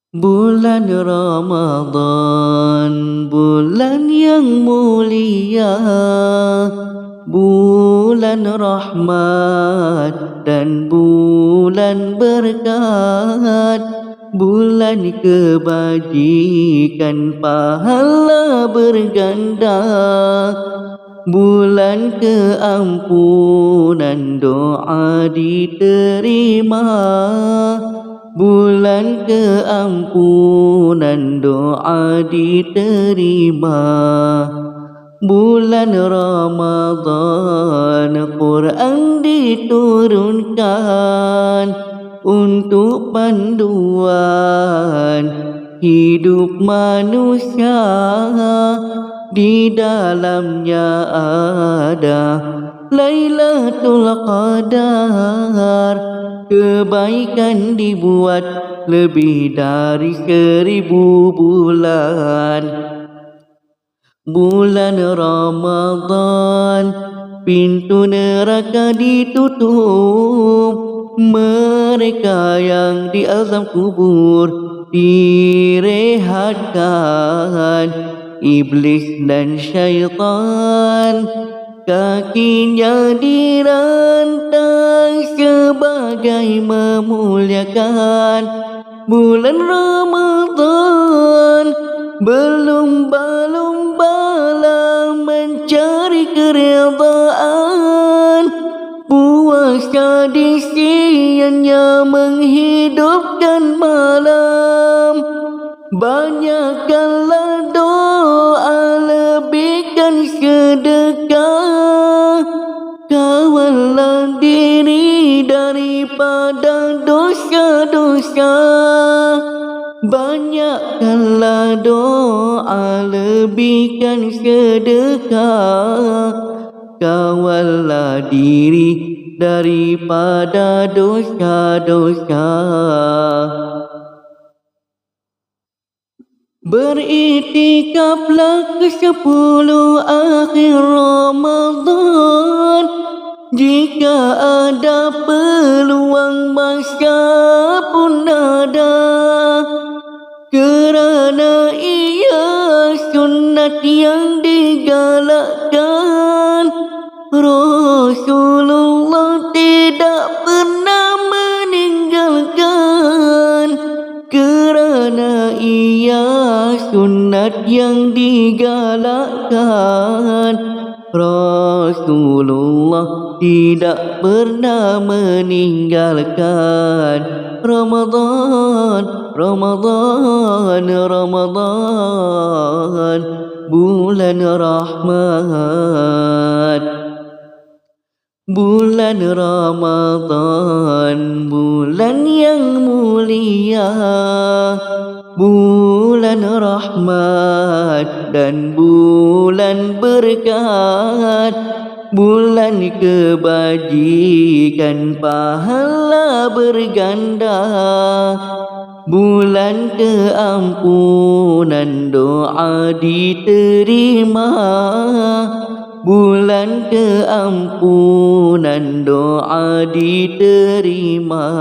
Bulan Ramadan, bulan yang mulia, bulan rahmat dan bulan berkat, bulan kebajikan pahala berganda, bulan keampunan doa diterima, bulan keampunan doa diterima. Bulan Ramadan Quran diturunkan untuk panduan hidup manusia. Di dalamnya ada Lailatul Qadar, kebaikan dibuat lebih dari 1000 bulan. Bulan Ramadan, pintu neraka ditutup, mereka yang di azab kubur direhatkan. Iblis dan syaitan kakinya dirantai sebagai memuliakan bulan Ramadan. Berlumba-lumbalah mencari keredaan, puasa di siangnya menghidupkan malam. Banyakkanlah doa, lebihkan sedekah, kawallah diri daripada dosa-dosa. Banyakkanlah doa, lebihkan sedekah, kawallah diri daripada dosa-dosa. Beriktikaflah ke 10 akhir Ramadan, jika ada peluang masa pun ada, kerana ia sunnat yang digalakkan. Rasulullah tidak pernah meninggalkan, kerana ia sunnat yang digalakkan. Rasulullah tidak pernah meninggalkan. Ramadan, Ramadan, Ramadan, bulan rahmat. Bulan Ramadan, bulan yang mulia, bulan rahmat dan bulan berkat, bulan kebajikan pahala berganda, bulan keampunan doa diterima, bulan keampunan doa diterima.